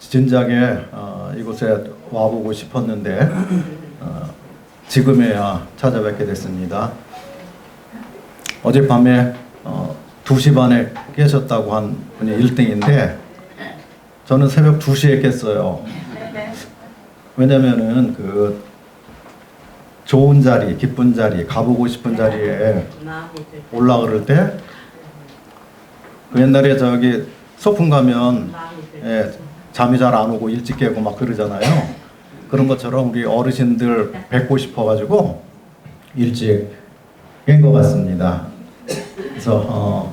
진작에 이곳에 와보고 싶었는데 지금에야 찾아뵙게 됐습니다. 어젯밤에 2시 반에 깨셨다고 한 분이 1등인데 저는 새벽 2시에 깼어요. 왜냐면은 그 좋은 자리, 기쁜 자리, 가보고 싶은 자리에 올라오를 때 그 옛날에 저기 소풍 가면 잠이 잘 안 오고 일찍 깨고 막 그러잖아요. 그런 것처럼 우리 어르신들 뵙고 싶어가지고 일찍 깬 것 같습니다. 그래서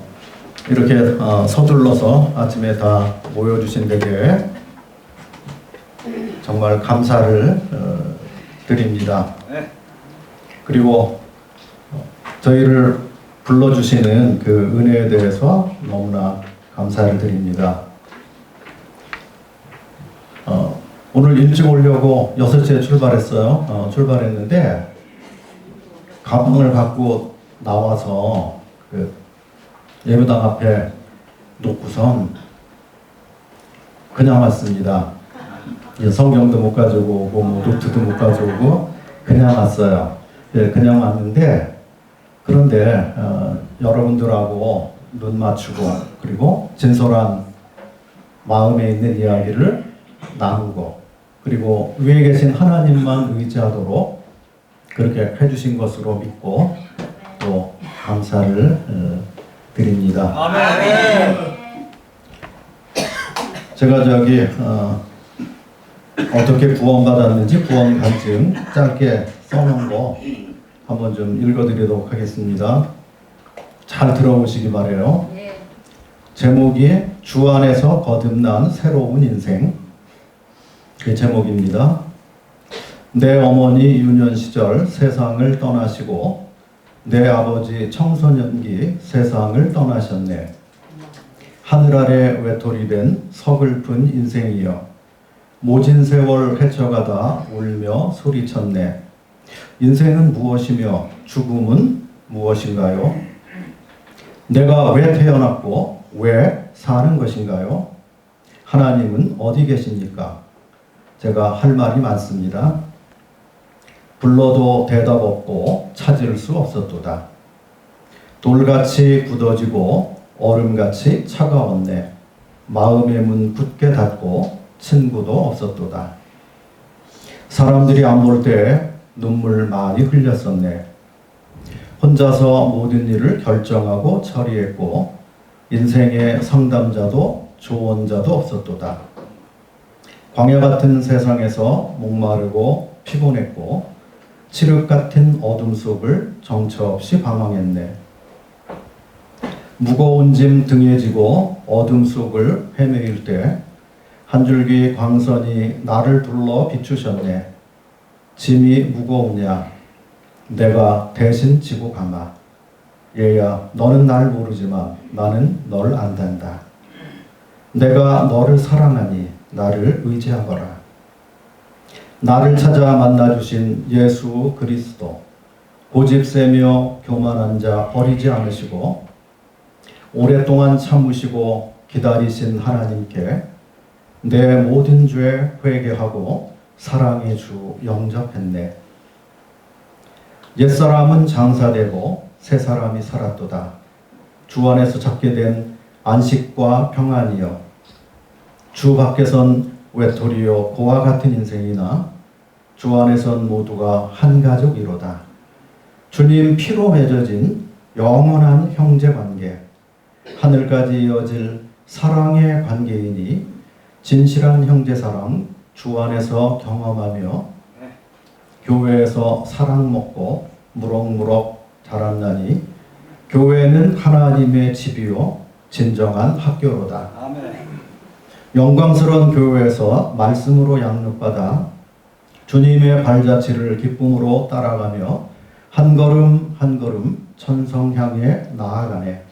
이렇게 서둘러서 아침에 다 모여주신 데에 정말 감사를 드립니다. 그리고 저희를 불러주시는 그 은혜에 대해서 너무나 감사를 드립니다. 오늘 일찍 오려고 6시에 출발했어요. 출발했는데 가방을 갖고 나와서 그 예배당 앞에 놓고선 그냥 왔습니다. 성경도 못 가지고 오고 뭐 노트도 못 가져오고 그냥 왔어요. 그냥 왔는데 그런데 여러분들하고 눈 맞추고 그리고 진솔한 마음에 있는 이야기를 나누고 그리고 위에 계신 하나님만 의지하도록 그렇게 해주신 것으로 믿고 또 감사를 드립니다. 아멘. 제가 저기 어떻게 구원받았는지 구원 간증 짧게 써놓은 거 한번 좀 읽어드리도록 하겠습니다. 잘 들어보시기 바래요. 제목이 주 안에서 거듭난 새로운 인생. 그 제목입니다. 내 어머니 유년 시절 세상을 떠나시고 내 아버지 청소년기 세상을 떠나셨네. 하늘 아래 외톨이 된 서글픈 인생이여 모진 세월 헤쳐가다 울며 소리쳤네. 인생은 무엇이며 죽음은 무엇인가요? 내가 왜 태어났고 왜 사는 것인가요? 하나님은 어디 계십니까? 제가 할 말이 많습니다. 불러도 대답 없고 찾을 수 없었도다. 돌같이 굳어지고 얼음같이 차가웠네. 마음의 문 굳게 닫고 친구도 없었도다. 사람들이 안 볼 때 눈물 많이 흘렸었네. 혼자서 모든 일을 결정하고 처리했고 인생의 상담자도 조언자도 없었도다. 광야 같은 세상에서 목마르고 피곤했고 칠흑 같은 어둠 속을 정처 없이 방황했네. 무거운 짐 등에 지고 어둠 속을 헤매일 때 한 줄기 광선이 나를 둘러 비추셨네. 짐이 무거우냐? 내가 대신 지고 가마. 얘야, 너는 날 모르지만 나는 널 안단다. 내가 너를 사랑하니 나를 의지하거라. 나를 찾아 만나주신 예수 그리스도, 고집세며 교만한 자 버리지 않으시고 오랫동안 참으시고 기다리신 하나님께 내 모든 죄 회개하고 사랑의 주 영접했네. 옛사람은 장사되고 새사람이 살았도다. 주 안에서 찾게 된 안식과 평안이여 주 밖에선 외톨이요 고와 같은 인생이나 주 안에선 모두가 한 가족이로다. 주님 피로 맺어진 영원한 형제관계, 하늘까지 이어질 사랑의 관계이니 진실한 형제사랑 주 안에서 경험하며 교회에서 사랑 먹고 무럭무럭 자랐나니 교회는 하나님의 집이요 진정한 학교로다. 아멘. 영광스러운 교회에서 말씀으로 양육받아 주님의 발자취를 기쁨으로 따라가며 한 걸음 한 걸음 천성 향해 나아가네.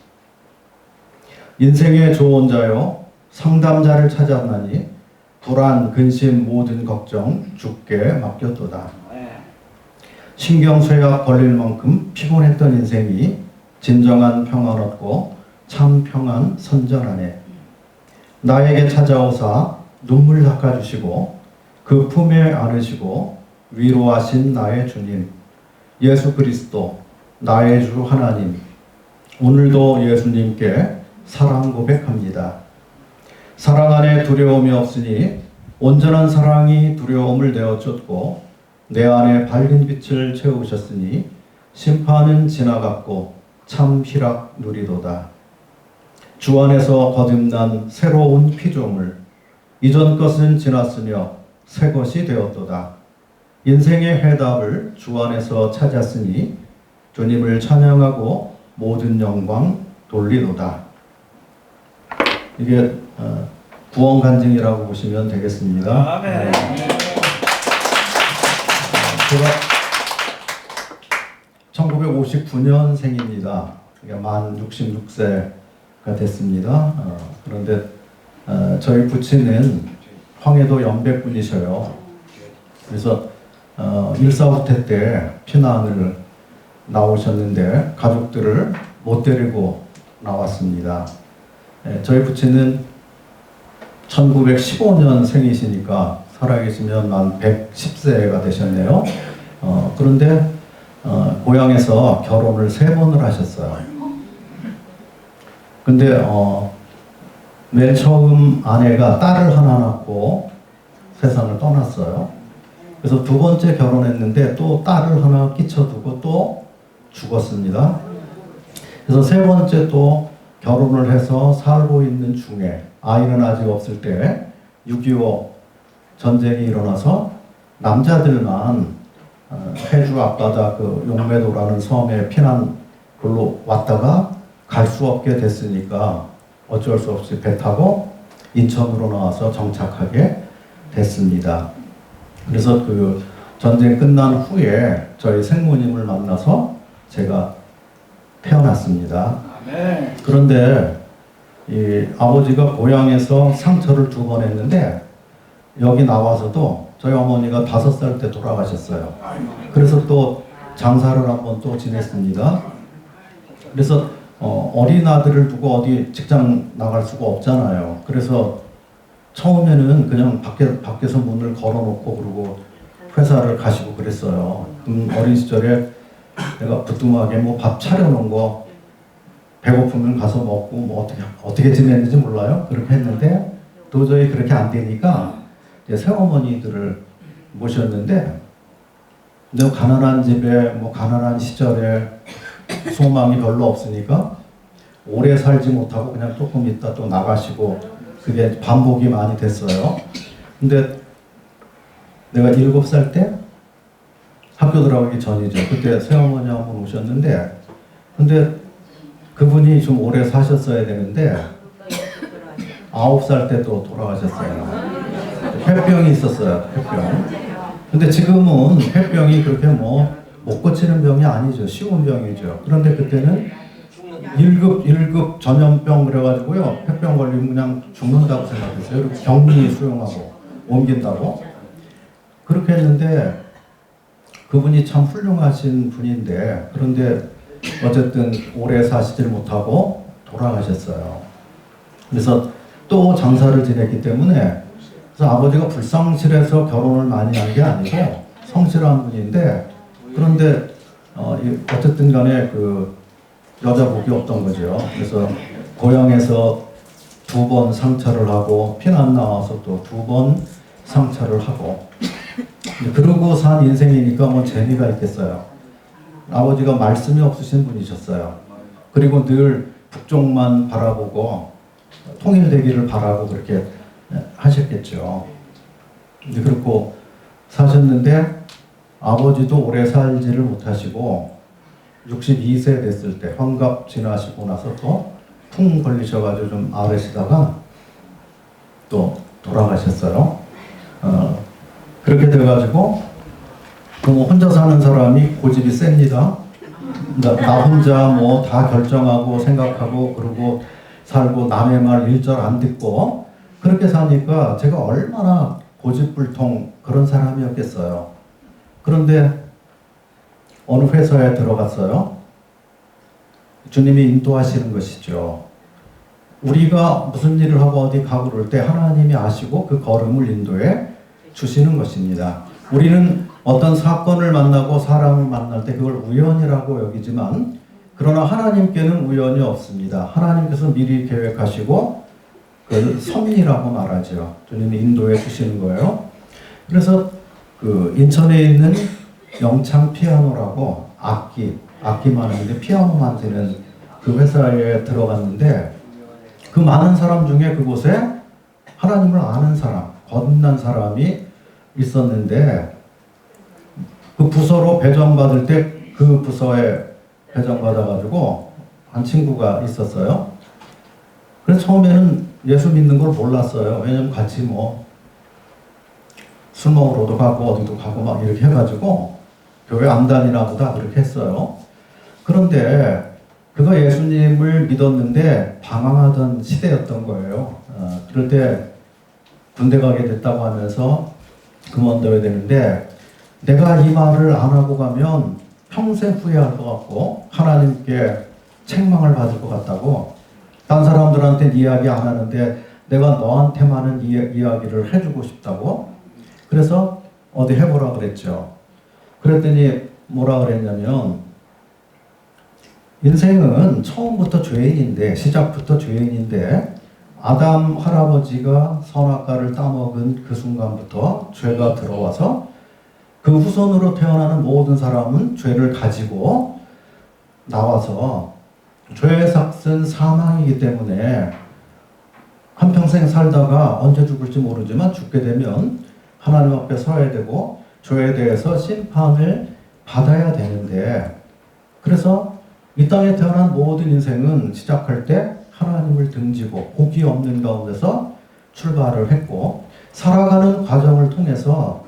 인생의 조언자요 상담자를 찾았나니 불안, 근심, 모든 걱정 주께 맡겼도다. 신경쇠약 걸릴 만큼 피곤했던 인생이 진정한 평안 얻고 참 평안 선전하네. 나에게 찾아오사 눈물 닦아주시고 그 품에 안으시고 위로하신 나의 주님 예수 그리스도 나의 주 하나님, 오늘도 예수님께 사랑 고백합니다. 사랑 안에 두려움이 없으니 온전한 사랑이 두려움을 내어쫓고 내 안에 밝은 빛을 채우셨으니 심판은 지나갔고 참 희락 누리도다. 주 안에서 거듭난 새로운 피조물, 이전 것은 지났으며 새 것이 되었도다. 인생의 해답을 주 안에서 찾았으니 주님을 찬양하고 모든 영광 돌리도다. 이게 구원 간증이라고 보시면 되겠습니다. 아멘. 제가 1959년생입니다. 그러니까 만 66세가 됐습니다. 그런데 저희 부친은 황해도 연백군이셔요. 그래서 1.4 때 피난을 나오셨는데 가족들을 못 데리고 나왔습니다. 저희 부친은 1915년 생이시니까 살아계시면 만 110세가 되셨네요. 그런데 고향에서 결혼을 3번을 하셨어요. 근데 맨 처음 아내가 딸을 하나 낳고 세상을 떠났어요. 그래서 2번째 결혼했는데 또 딸을 하나 끼쳐두고 또 죽었습니다. 그래서 3번째 또 결혼을 해서 살고 있는 중에 아이는 아직 없을 때 6.25 전쟁이 일어나서 남자들만 해주 앞바다 그 용매도라는 섬에 피난 걸로 왔다가 갈 수 없게 됐으니까 어쩔 수 없이 배 타고 인천으로 나와서 정착하게 됐습니다. 그래서 그 전쟁 끝난 후에 저희 생모님을 만나서 제가 태어났습니다. 그런데 이 아버지가 고향에서 상처를 2번 했는데 여기 나와서도 저희 어머니가 5살 때 돌아가셨어요. 그래서 또 장사를 한번 또 지냈습니다. 그래서 어린 아들을 두고 어디 직장 나갈 수가 없잖아요. 그래서 처음에는 그냥 밖에서 문을 걸어놓고 그러고 회사를 가시고 그랬어요. 어린 시절에 내가 부뚜막에 뭐 밥 차려놓은 거 배고프면 가서 먹고 뭐 어떻게 지냈는지 몰라요. 그렇게 했는데 도저히 그렇게 안 되니까 이제 새어머니들을 모셨는데 내가 가난한 집에 뭐 가난한 시절에 소망이 별로 없으니까 오래 살지 못하고 그냥 조금 있다 또 나가시고 그게 반복이 많이 됐어요. 근데 내가 7살 때 학교 들어가기 전이죠. 그때 새어머니 한 분 오셨는데 근데 그분이 좀 오래 사셨어야 되는데 9살 때 또 돌아가셨어요. 폐병이 있었어요. 폐병. 근데 지금은 폐병이 그렇게 뭐 못 고치는 병이 아니죠. 쉬운 병이죠. 그런데 그때는 1급 전염병 그래가지고요. 폐병 걸리면 그냥 죽는다고 생각했어요. 그리고 격리 수용하고 옮긴다고. 그렇게 했는데 그분이 참 훌륭하신 분인데 그런데 어쨌든 오래 사시질 못하고 돌아가셨어요. 그래서 또 장사를 지냈기 때문에 그래서 아버지가 불성실해서 결혼을 많이 한 게 아니고 성실한 분인데 그런데 어쨌든 간에 그 여자 복이 없던 거죠. 그래서 고향에서 2번 상처를 하고 피난 나와서 또 2번 상처를 하고 그러고 산 인생이니까 뭐 재미가 있겠어요. 아버지가 말씀이 없으신 분이셨어요. 그리고 늘 북쪽만 바라보고 통일되기를 바라고 그렇게 하셨겠죠. 그렇고 사셨는데 아버지도 오래 살지를 못하시고 62세 됐을 때 환갑 지나시고 나서 또 풍 걸리셔가지고 좀 아르시다가 또 돌아가셨어요. 그렇게 돼가지고 뭐 혼자 사는 사람이 고집이 셉니다. 나 혼자 뭐 다 결정하고 생각하고 그러고 살고 남의 말 일절 안 듣고 그렇게 사니까 제가 얼마나 고집불통 그런 사람이었겠어요. 그런데 어느 회사에 들어갔어요. 주님이 인도하시는 것이죠. 우리가 무슨 일을 하고 어디 가고 그럴 때 하나님이 아시고 그 걸음을 인도해 주시는 것입니다. 우리는 어떤 사건을 만나고 사람을 만날 때 그걸 우연이라고 여기지만 그러나 하나님께는 우연이 없습니다. 하나님께서 미리 계획하시고 그걸 섭리라고 말하죠. 주님이 인도해 주시는 거예요. 그래서 그 인천에 있는 영창 피아노라고 악기만 하는데 피아노 만드는 그 회사에 들어갔는데 그 많은 사람 중에 그곳에 하나님을 아는 사람, 거듭난 사람이 있었는데 그 부서로 배정받을 때 그 부서에 배정받아가지고 한 친구가 있었어요. 그래서 처음에는 예수 믿는 걸 몰랐어요. 왜냐면 같이 뭐 술 먹으러도 가고 어디도 가고 막 이렇게 해가지고 교회 안 다니나 보다 그렇게 했어요. 그런데 그가 예수님을 믿었는데 방황하던 시대였던 거예요. 그럴 때 군대 가게 됐다고 하면서 그만둬야 되는데 내가 이 말을 안 하고 가면 평생 후회할 것 같고 하나님께 책망을 받을 것 같다고 딴 사람들한테는 이야기 안 하는데 내가 너한테만은 이야기를 해주고 싶다고 그래서 어디 해보라 그랬죠. 그랬더니 뭐라 그랬냐면 인생은 처음부터 죄인인데 시작부터 죄인인데 아담 할아버지가 선악과를 따먹은 그 순간부터 죄가 들어와서 그 후손으로 태어나는 모든 사람은 죄를 가지고 나와서 죄의 삭은 사망이기 때문에 한평생 살다가 언제 죽을지 모르지만 죽게 되면 하나님 앞에 서야 되고 죄에 대해서 심판을 받아야 되는데 그래서 이 땅에 태어난 모든 인생은 시작할 때 하나님을 등지고 복이 없는 가운데서 출발을 했고 살아가는 과정을 통해서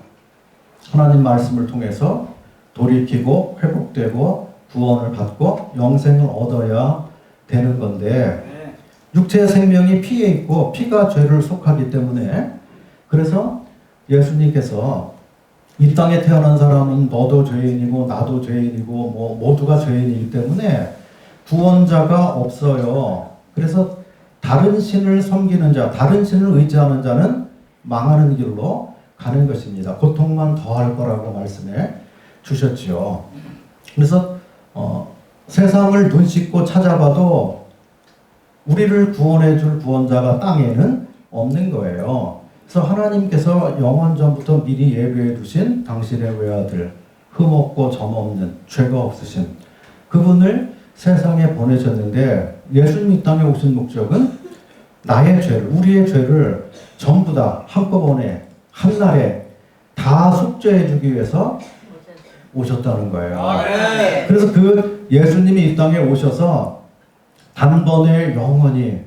하나님 말씀을 통해서 돌이키고 회복되고 구원을 받고 영생을 얻어야 되는 건데 육체의 생명이 피에 있고 피가 죄를 속하기 때문에 그래서 예수님께서 이 땅에 태어난 사람은 너도 죄인이고 나도 죄인이고 뭐 모두가 죄인이기 때문에 구원자가 없어요. 그래서 다른 신을 섬기는 자, 다른 신을 의지하는 자는 망하는 길로 가는 것입니다. 고통만 더할 거라고 말씀해 주셨죠. 그래서 세상을 눈 씻고 찾아봐도 우리를 구원해 줄 구원자가 땅에는 없는 거예요. 그래서 하나님께서 영원 전부터 미리 예비해 두신 당신의 외아들, 흠없고 점없는 죄가 없으신 그분을 세상에 보내셨는데 예수님 이 땅에 오신 목적은 나의 죄를, 우리의 죄를 전부 다 한꺼번에 한날에 다 속죄해 주기 위해서 오셨다는 거예요. 그래서 그 예수님이 이 땅에 오셔서 단번에 영원히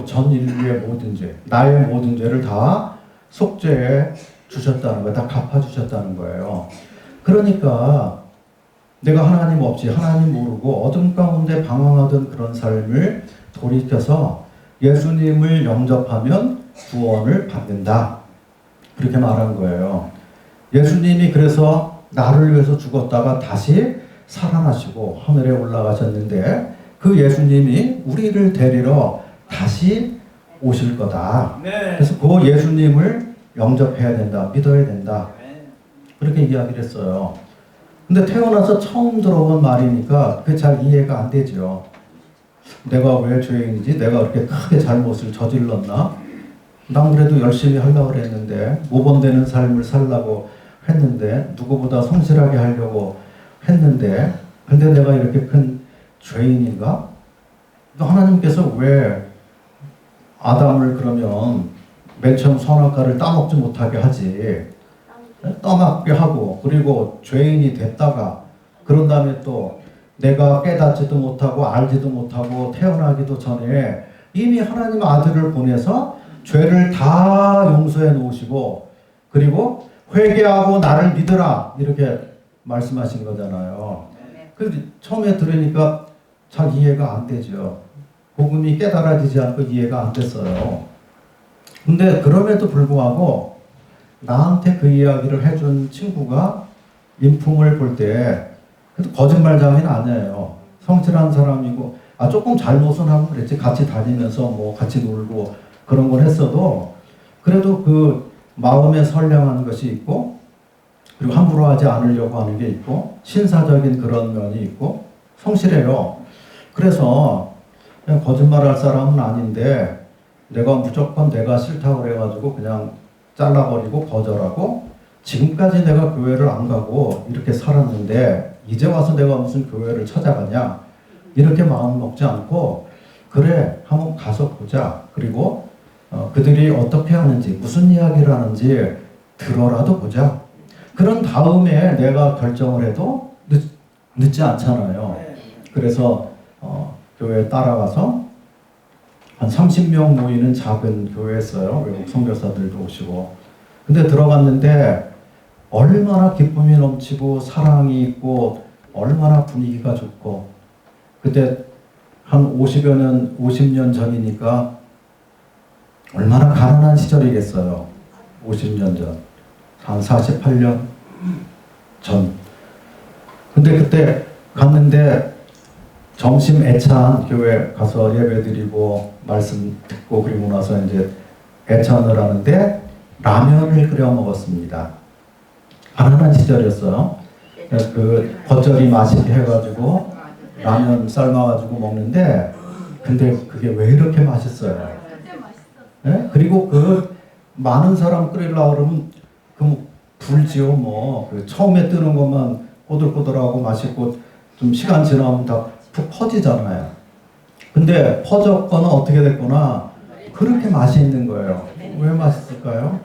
전 인류의 모든 죄, 나의 모든 죄를 다 속죄해 주셨다는 거예요. 다 갚아주셨다는 거예요. 그러니까 내가 하나님 없이 하나님 모르고 어둠 가운데 방황하던 그런 삶을 돌이켜서 예수님을 영접하면 구원을 받는다. 그렇게 말한 거예요. 예수님이 그래서 나를 위해서 죽었다가 다시 살아나시고 하늘에 올라가셨는데 그 예수님이 우리를 데리러 다시 오실 거다. 그래서 그 예수님을 영접해야 된다. 믿어야 된다. 그렇게 이야기를 했어요. 근데 태어나서 처음 들어본 말이니까 그게 잘 이해가 안 되죠. 내가 왜 죄인이지? 내가 그렇게 크게 잘못을 저질렀나? 난 그래도 열심히 하려고 했는데 모범되는 삶을 살려고 했는데 누구보다 성실하게 하려고 했는데 근데 내가 이렇게 큰 죄인인가? 하나님께서 왜 아담을 그러면 맨 처음 선악과를 따먹지 못하게 하지? 떠먹게 하고 그리고 죄인이 됐다가 그런 다음에 또 내가 깨닫지도 못하고 알지도 못하고 태어나기도 전에 이미 하나님 아들을 보내서 죄를 다 용서해 놓으시고 그리고 회개하고 나를 믿으라 이렇게 말씀하신 거잖아요. 그래서 처음에 들으니까 잘 이해가 안 되죠. 복음이 깨달아지지 않고 이해가 안 됐어요. 근데 그럼에도 불구하고 나한테 그 이야기를 해준 친구가 인품을 볼 때 거짓말장인 아니에요. 성실한 사람이고 조금 잘못은 하고 그랬지. 같이 다니면서 뭐 같이 놀고 그런 걸 했어도 그래도 그 마음에 선량한 것이 있고 그리고 함부로 하지 않으려고 하는 게 있고 신사적인 그런 면이 있고 성실해요. 그래서 그냥 거짓말할 사람은 아닌데 내가 무조건 내가 싫다고 그래가지고 그냥 잘라버리고 거절하고 지금까지 내가 교회를 안 가고 이렇게 살았는데 이제 와서 내가 무슨 교회를 찾아가냐 이렇게 마음 먹지 않고 그래 한번 가서 보자. 그리고 그들이 어떻게 하는지 무슨 이야기를 하는지 들어라도 보자. 그런 다음에 내가 결정을 해도 늦지 않잖아요. 그래서 교회에 따라가서 한 30명 모이는 작은 교회였어요. 외국 선교사들도 오시고. 근데 들어갔는데 얼마나 기쁨이 넘치고 사랑이 있고 얼마나 분위기가 좋고 그때 한 50년 전이니까 얼마나 가난한 시절이겠어요. 50년 전. 한 48년 전. 근데 그때 갔는데 점심 애찬 교회 가서 예배 드리고 말씀 듣고 그리고 나서 이제 애찬을 하는데 라면을 끓여 먹었습니다. 가난한 시절이었어요. 그 겉절이 맛있게 해가지고 라면 삶아가지고 먹는데 근데 그게 왜 이렇게 맛있어요? 네? 그리고 그 많은 사람 끓이려고 그러면 그 불지요 뭐 그 처음에 뜨는 것만 꼬들꼬들하고 맛있고 좀 시간 지나면 다 푹 퍼지잖아요. 근데 퍼졌거나 어떻게 됐거나 그렇게 맛이 있는 거예요. 왜 맛있을까요?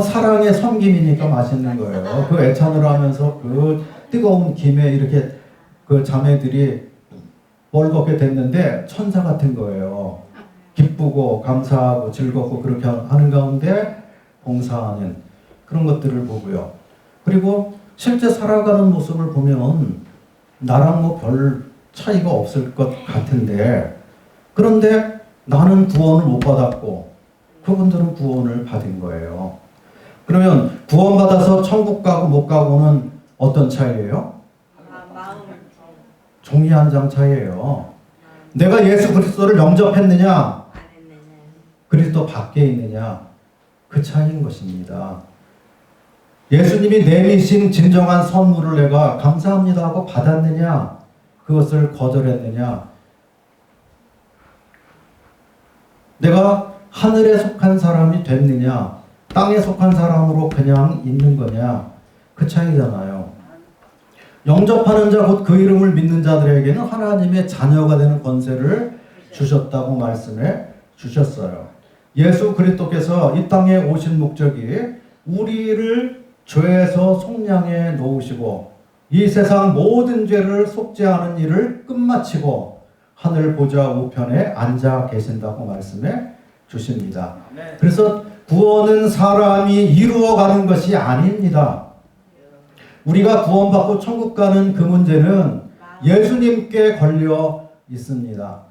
사랑의 섬김이니까 맛있는 거예요. 그 애찬을 하면서 그 뜨거운 김에 이렇게 그 자매들이 벌겋게 됐는데 천사 같은 거예요. 기쁘고 감사하고 즐겁고 그렇게 하는 가운데 봉사하는 그런 것들을 보고요. 그리고 실제 살아가는 모습을 보면 나랑 뭐 별 차이가 없을 것 같은데 그런데 나는 구원을 못 받았고 그분들은 구원을 받은 거예요. 그러면 구원받아서 천국 가고 못 가고는 어떤 차이예요? 종이 한 장 차이예요. 내가 예수 그리스도를 영접했느냐 그리스도 밖에 있느냐 그 차이인 것입니다. 예수님이 내미신 진정한 선물을 내가 감사합니다 하고 받았느냐 그것을 거절했느냐 내가 하늘에 속한 사람이 됐느냐 땅에 속한 사람으로 그냥 있는 거냐 그 차이잖아요. 영접하는 자 곧 그 이름을 믿는 자들에게는 하나님의 자녀가 되는 권세를 주셨다고 말씀해 주셨어요. 예수 그리스도께서 이 땅에 오신 목적이 우리를 죄에서 속량해 놓으시고 이 세상 모든 죄를 속죄하는 일을 끝마치고 하늘 보좌 우편에 앉아 계신다고 말씀해 주십니다. 그래서 구원은 사람이 이루어가는 것이 아닙니다. 우리가 구원받고 천국 가는 그 문제는 예수님께 걸려 있습니다.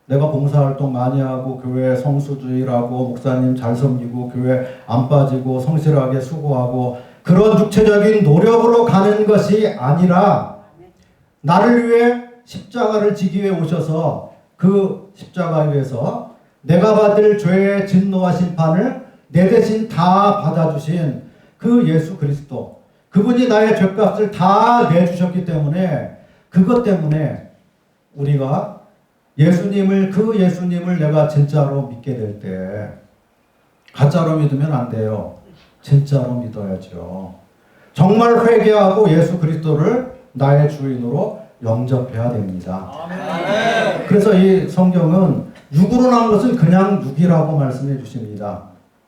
내가 봉사활동 많이 하고 교회 성수주의라고 목사님 잘 섬기고 교회 안 빠지고 성실하게 수고하고 그런 육체적인 노력으로 가는 것이 아니라 나를 위해 십자가를 지기 위해 오셔서 그 십자가 위에서 내가 받을 죄의 진노와 심판을 내 대신 다 받아주신 그 예수 그리스도 그분이 나의 죄값을 다 내주셨기 때문에 그것 때문에 우리가 그 예수님을 내가 진짜로 믿게 될 때 가짜로 믿으면 안 돼요. 진짜로 믿어야죠. 정말 회개하고 예수 그리스도를 나의 주인으로 영접해야 됩니다. 아멘. 그래서 이 성경은 육으로 난 것은 그냥 육이라고 말씀해 주십니다.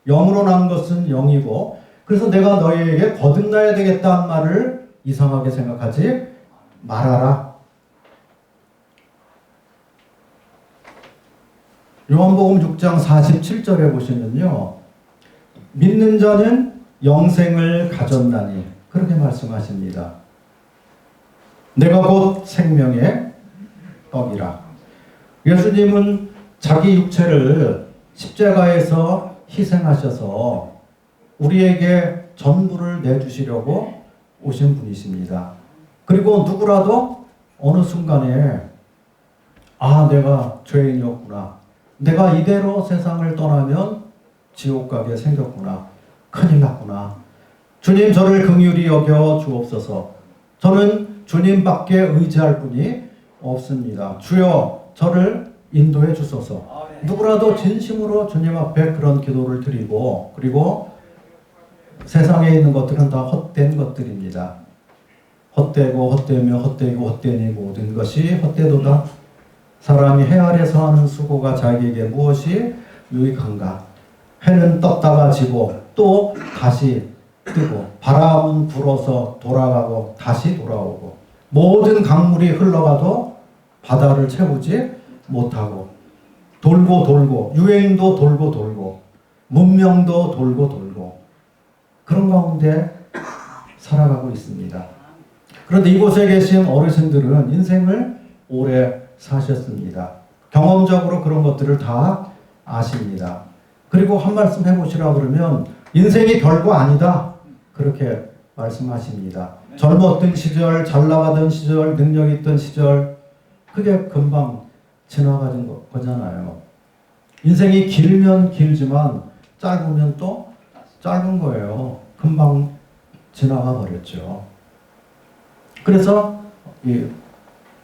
영으로 난 것은 영이고 그래서 내가 너희에게 거듭나야 되겠다는 말을 이상하게 생각하지 말아라. 요한복음 6장 47절에 보시면요. 믿는 자는 영생을 가졌나니 그렇게 말씀하십니다. 내가 곧 생명의 떡이라. 예수님은 자기 육체를 십자가에서 희생하셔서 우리에게 전부를 내주시려고 오신 분이십니다. 그리고 누구라도 어느 순간에 내가 죄인이었구나. 내가 이대로 세상을 떠나면 지옥 가게 생겼구나. 큰일 났구나. 주님 저를 긍휼히 여겨 주옵소서. 저는 주님밖에 의지할 분이 없습니다. 주여 저를 인도해 주소서. 누구라도 진심으로 주님 앞에 그런 기도를 드리고, 그리고 세상에 있는 것들은 다 헛된 것들입니다. 헛되고 헛되며 헛되고 헛되니 모든 것이 헛되도다. 사람이 해 아래서 하는 수고가 자기에게 무엇이 유익한가. 해는 떴다가 지고 또 다시 뜨고, 바람은 불어서 돌아가고 다시 돌아오고, 모든 강물이 흘러가도 바다를 채우지 못하고, 돌고 돌고, 유행도 돌고 돌고, 문명도 돌고 돌고, 그런 가운데 살아가고 있습니다. 그런데 이곳에 계신 어르신들은 인생을 오래 사셨습니다. 경험적으로 그런 것들을 다 아십니다. 그리고 한 말씀 해보시라 그러면 인생이 별거 아니다, 그렇게 말씀하십니다. 젊었던 시절, 잘 나가던 시절, 능력 있던 시절, 그게 금방 지나가는 거잖아요. 인생이 길면 길지만 짧으면 또 짧은 거예요. 금방 지나가 버렸죠. 그래서 이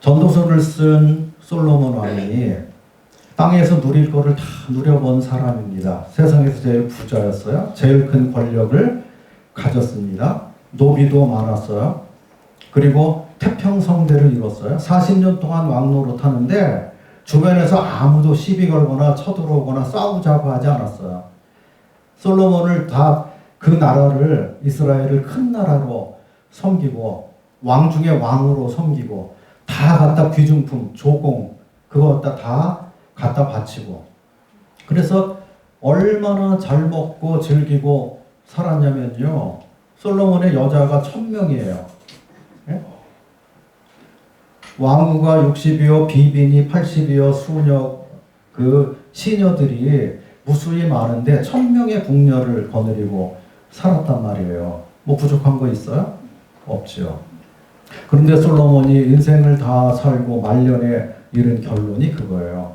전도서를 쓴 솔로몬 왕이 땅에서 누릴 거를 다 누려본 사람입니다. 세상에서 제일 부자였어요. 제일 큰 권력을 가졌습니다. 노비도 많았어요. 그리고 태평성대를 이뤘어요. 40년 동안 왕노릇 하는데 주변에서 아무도 시비 걸거나 쳐들어오거나 싸우자고 하지 않았어요. 솔로몬을 다 그 나라를, 이스라엘을 큰 나라로 섬기고, 왕 중에 왕으로 섬기고, 다 갖다 귀중품, 조공, 그거 다 갖다 바치고. 그래서 얼마나 잘 먹고 즐기고 살았냐면요, 솔로몬의 여자가 1000명이에요. 예? 왕후가 60이요, 비빈이 80이요, 수녀, 그 시녀들이 무수히 많은데 1000명의 궁녀를 거느리고 살았단 말이에요. 뭐 부족한 거 있어요? 없죠. 그런데 솔로몬이 인생을 다 살고 말년에 이른 결론이 그거예요.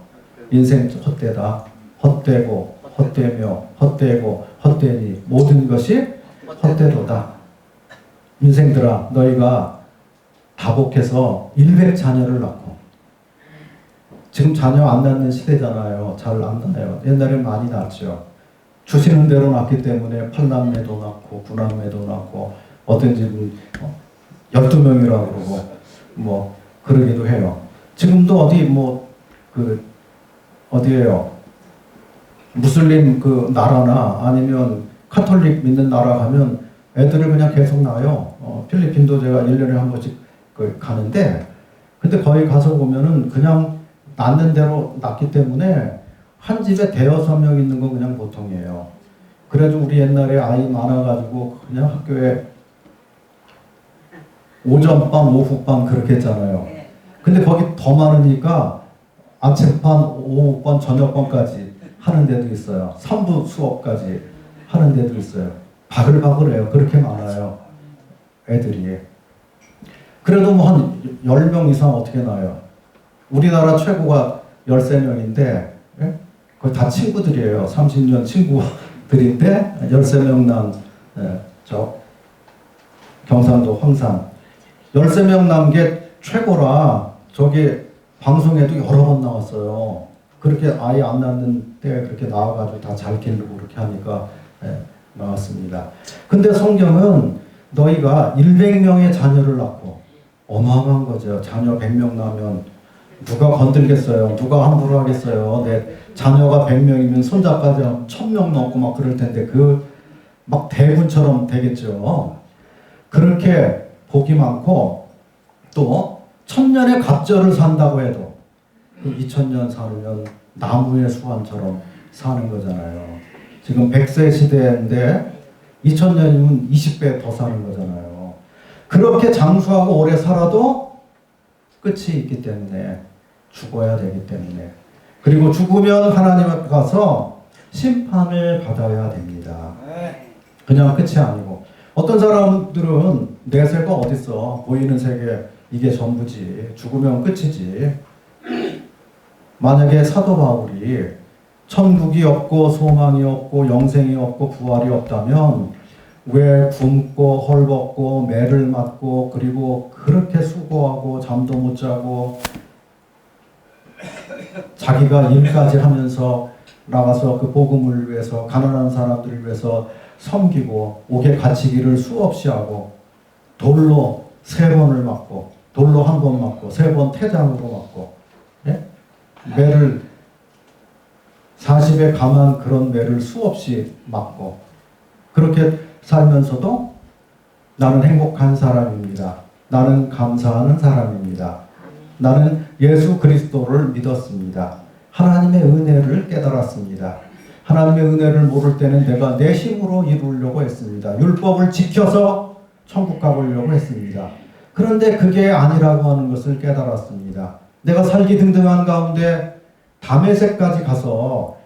인생 헛되다. 헛되고 헛되며 헛되고 헛되니 모든 것이 헛되도다. 인생들아, 너희가 다복해서 100자녀를 낳고, 지금 자녀 안 낳는 시대잖아요. 잘 안 낳아요. 옛날엔 많이 낳았죠. 주시는 대로 낳기 때문에 8남매도 낳고 9남매도 낳고, 어떤 집은 12명이라고 그러고 뭐 그러기도 해요. 지금도 어디에요? 무슬림 그 나라나 아니면 카톨릭 믿는 나라 가면 애들을 그냥 계속 낳아요. 필리핀도 제가 1년에 한 번씩 가는데, 근데 거기 가서 보면은 그냥 낳는 대로 낳기 때문에 한 집에 5-6명 있는 거 그냥 보통이에요. 그래도 우리 옛날에 아이 많아가지고 그냥 학교에 오전반, 오후반 그렇게 했잖아요. 근데 거기 더 많으니까 아침반, 오후반, 저녁반까지 하는 데도 있어요. 3부 수업까지 하는 데도 있어요. 바글바글해요. 그렇게 많아요, 애들이. 그래도 뭐 한 10명 이상 어떻게 나와요? 우리나라 최고가 13명인데, 예? 거의 다 친구들이에요. 30년 친구들인데 13명 난, 저 경상도 황산 13명 난 게 최고라. 저기 방송에도 여러 번 나왔어요. 그렇게 아예 안 낳는 때 그렇게 나와가지고 다 잘 기르고 그렇게 하니까 나왔습니다. 근데 성경은 너희가 100명의 자녀를 낳고, 어마어마한 거죠. 자녀 100명 낳으면 누가 건들겠어요? 누가 함부로 하겠어요? 내 자녀가 100명이면 손자까지 1000명 넘고 막 그럴 텐데 그 막 대군처럼 되겠죠. 그렇게 복이 많고, 또 1000년의 갑절을 산다고 해도 2000년 살면 나무의 수완처럼 사는 거잖아요. 지금 100세 시대인데 2000년이면 20배 더 사는 거잖아요. 그렇게 장수하고 오래 살아도 끝이 있기 때문에, 죽어야 되기 때문에, 그리고 죽으면 하나님 앞에 가서 심판을 받아야 됩니다. 그냥 끝이 아니고, 어떤 사람들은 내 세가 어딨어, 보이는 세계 이게 전부지. 죽으면 끝이지. 만약에 사도 바울이 천국이 없고 소망이 없고 영생이 없고 부활이 없다면 왜 굶고 헐벗고 매를 맞고 그리고 그렇게 수고하고 잠도 못 자고 자기가 일까지 하면서 나가서 그 복음을 위해서 가난한 사람들을 위해서 섬기고 옥에 갇히기를 수없이 하고 돌로 3번을 맞고 돌로 1번 맞고 3번 태장으로 맞고 예? 매를 40에 감한 그런 매를 수없이 맞고 그렇게 살면서도 나는 행복한 사람입니다. 나는 감사하는 사람입니다. 나는 예수 그리스도를 믿었습니다. 하나님의 은혜를 깨달았습니다. 하나님의 은혜를 모를 때는 내가 내 힘으로 이루려고 했습니다. 율법을 지켜서 천국 가보려고 했습니다. 그런데 그게 아니라고 하는 것을 깨달았습니다. 내가 살기 등등한 가운데 다메섹까지 가서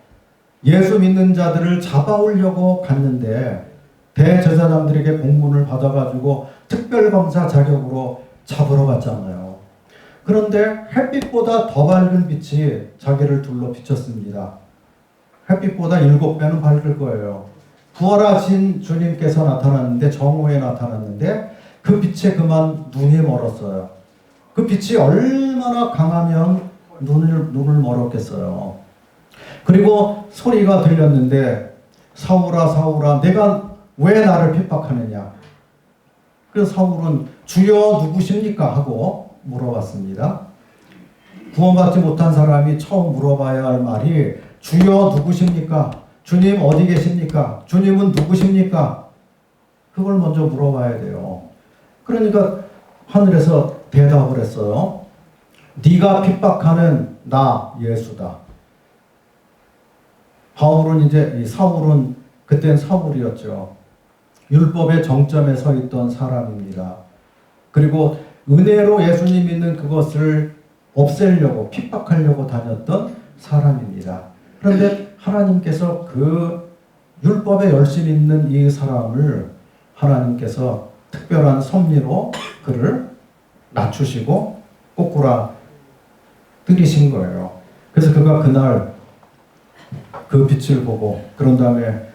예수 믿는 자들을 잡아오려고 갔는데 대제사장들에게 공문을 받아가지고 특별검사 자격으로 잡으러 갔잖아요. 그런데 햇빛보다 더 밝은 빛이 자기를 둘러 비쳤습니다. 햇빛보다 7배는 밝을 거예요. 부활하신 주님께서 나타났는데 정오에 나타났는데 그 빛에 그만 눈이 멀었어요. 그 빛이 얼마나 강하면 눈을 멀었겠어요. 그리고 소리가 들렸는데 사울아 사울아 내가 왜 나를 핍박하느냐. 그래서 사울은 주여 누구십니까 하고 물어봤습니다. 구원받지 못한 사람이 처음 물어봐야 할 말이 주여 누구십니까? 주님 어디 계십니까? 주님은 누구십니까? 그걸 먼저 물어봐야 돼요. 그러니까 하늘에서 대답을 했어요. 네가 핍박하는 나 예수다. 바울은 이제 사울은 그땐 사울이었죠. 율법의 정점에 서 있던 사람입니다. 그리고 은혜로 예수님 믿는 그것을 없애려고 핍박하려고 다녔던 사람입니다. 그런데 하나님께서 그 율법에 열심 있는 이 사람을 하나님께서 특별한 섭리로 그를 낮추시고 꼬꾸라 뜨리신 거예요. 그래서 그가 그날 그 빛을 보고 그런 다음에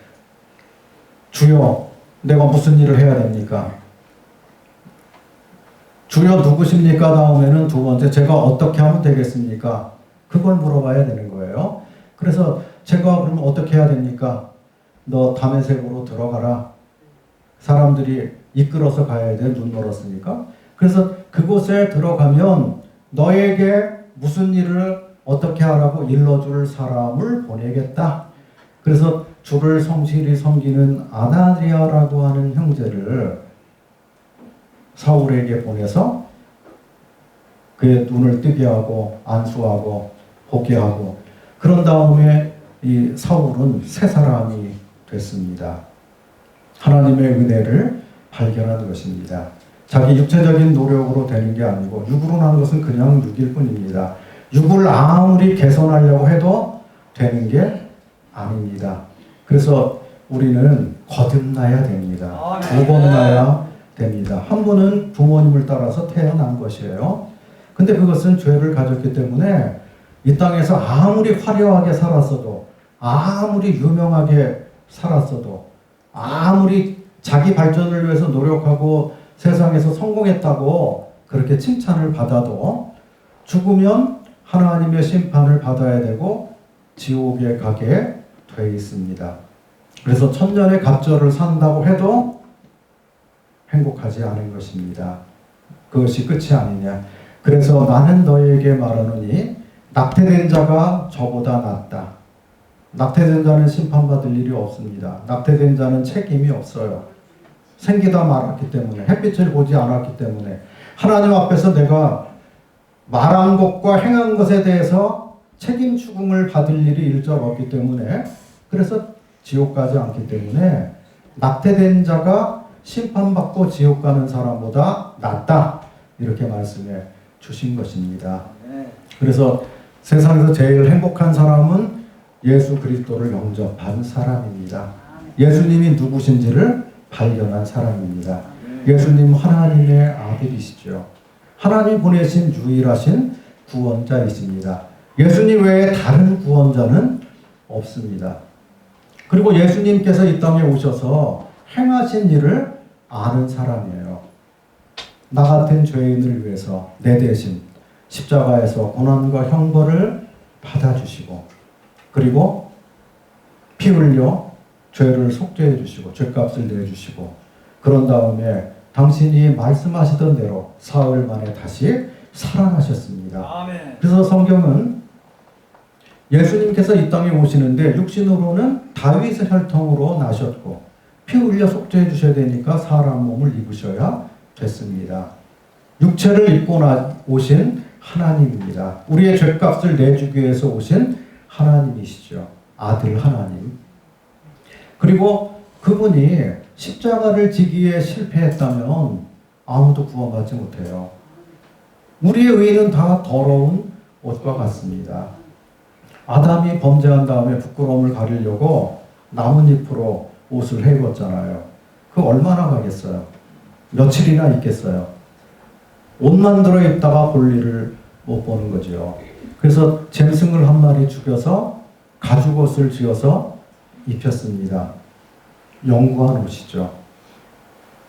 주여 내가 무슨 일을 해야 됩니까? 주여 누구십니까? 다음에는 두 번째 제가 어떻게 하면 되겠습니까? 그걸 물어봐야 되는 거예요. 그래서 제가 그러면 어떻게 해야 됩니까? 너 다메섹으로 들어가라. 사람들이 이끌어서 가야 돼. 눈 멀었으니까. 그래서 그곳에 들어가면 너에게 무슨 일을 어떻게 하라고 일러줄 사람을 보내겠다. 그래서 주를 성실히 섬기는 아나니아라고 하는 형제를 사울에게 보내서 그의 눈을 뜨게 하고 안수하고 보게 하고 그런 다음에 이 사울은 새 사람이 됐습니다. 하나님의 은혜를 발견한 것입니다. 자기 육체적인 노력으로 되는 게 아니고 육으로 난 것은 그냥 육일 뿐입니다. 육을 아무리 개선하려고 해도 되는 게 아닙니다. 그래서 우리는 거듭나야 됩니다. 2번 나야 됩니다. 한 분은 부모님을 따라서 태어난 것이에요. 근데 그것은 죄를 가졌기 때문에 이 땅에서 아무리 화려하게 살았어도 아무리 유명하게 살았어도 아무리 자기 발전을 위해서 노력하고 세상에서 성공했다고 그렇게 칭찬을 받아도 죽으면 하나님의 심판을 받아야 되고 지옥에 가게 돼 있습니다. 그래서 천년의 갑절을 산다고 해도 행복하지 않은 것입니다. 그것이 끝이 아니냐. 그래서 나는 너에게 말하노니 낙태된 자가 저보다 낫다. 낙태된 자는 심판받을 일이 없습니다. 낙태된 자는 책임이 없어요. 생기다 말았기 때문에 햇빛을 보지 않았기 때문에 하나님 앞에서 내가 말한 것과 행한 것에 대해서 책임 추궁을 받을 일이 일절 없기 때문에 그래서 지옥 가지 않기 때문에 낙태된 자가 심판받고 지옥 가는 사람보다 낫다 이렇게 말씀해 주신 것입니다. 그래서 세상에서 제일 행복한 사람은 예수 그리스도를 영접한 사람입니다. 예수님이 누구신지를 발견한 사람입니다. 예수님 하나님의 아들이시죠. 하나님 보내신 유일하신 구원자이십니다. 예수님 외에 다른 구원자는 없습니다. 그리고 예수님께서 이 땅에 오셔서 행하신 일을 아는 사람이에요. 나 같은 죄인을 위해서 내 대신 십자가에서 고난과 형벌을 받아주시고, 그리고 피 흘려 죄를 속죄해 주시고 죄값을 내주시고, 그런 다음에 당신이 말씀하시던 대로 사흘 만에 다시 살아나셨습니다. 아멘. 그래서 성경은 예수님께서 이 땅에 오시는데 육신으로는 다윗의 혈통으로 나셨고 피 흘려 속죄해 주셔야 되니까 사람 몸을 입으셔야 됐습니다. 육체를 입고 오신 하나님입니다. 우리의 죄값을 내주기 위해서 오신 하나님이시죠. 아들 하나님. 그리고 그분이 십자가를 지기에 실패했다면 아무도 구원받지 못해요. 우리의 의는 다 더러운 옷과 같습니다. 아담이 범죄한 다음에 부끄러움을 가리려고 나뭇잎으로 옷을 해입었잖아요. 그 얼마나 가겠어요? 며칠이나 있겠어요? 옷만 들어입다가 볼일을 못 보는 거죠. 그래서 짐승을 한 마리 죽여서 가죽옷을 지어서 입혔습니다. 영구한 옷이죠.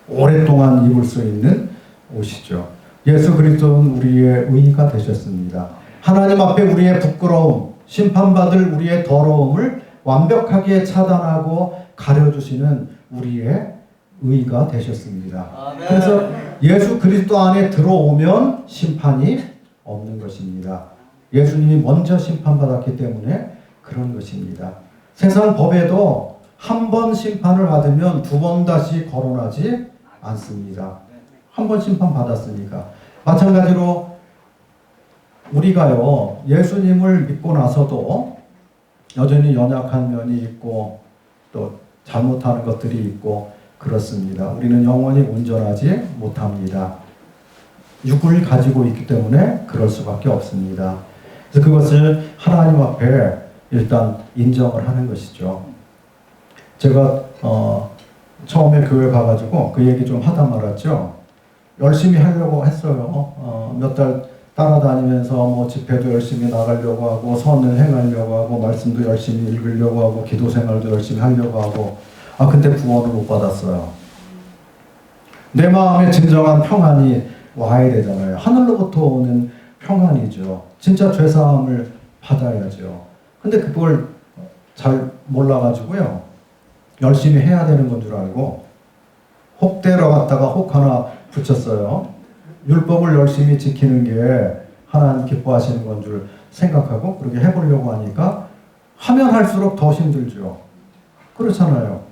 오랫동안 입을 수 있는 옷이죠. 예수 그리스도는 우리의 의가 되셨습니다. 하나님 앞에 우리의 부끄러움, 심판받을 우리의 더러움을 완벽하게 차단하고 가려주시는 우리의 의가 되셨습니다. 아멘. 그래서 예수 그리스도 안에 들어오면 심판이 없는 것입니다. 예수님이 먼저 심판받았기 때문에 그런 것입니다. 세상 법에도 한 번 심판을 받으면 두 번 다시 거론하지 않습니다. 한 번 심판받았으니까. 마찬가지로 우리가요, 예수님을 믿고 나서도 여전히 연약한 면이 있고 또 잘못하는 것들이 있고 그렇습니다. 우리는 영원히 온전하지 못합니다. 육을 가지고 있기 때문에 그럴 수밖에 없습니다. 그래서 그것을 하나님 앞에 일단 인정을 하는 것이죠. 제가 처음에 교회 가가지고 그 얘기 좀 하다 말았죠. 열심히 하려고 했어요. 몇 달 따라다니면서 뭐 집회도 열심히 나가려고 하고 선을 행하려고 하고 말씀도 열심히 읽으려고 하고 기도 생활도 열심히 하려고 하고 근데 구원을 못 받았어요. 내 마음에 진정한 평안이 와야 되잖아요. 하늘로부터 오는 평안이죠. 진짜 죄사함을 받아야죠. 근데 그걸 잘 몰라가지고요. 열심히 해야 되는 건 줄 알고 혹 때려갔다가 혹 하나 붙였어요. 율법을 열심히 지키는 게 하나님 기뻐하시는 건 줄 생각하고 그렇게 해보려고 하니까 하면 할수록 더 힘들죠. 그렇잖아요.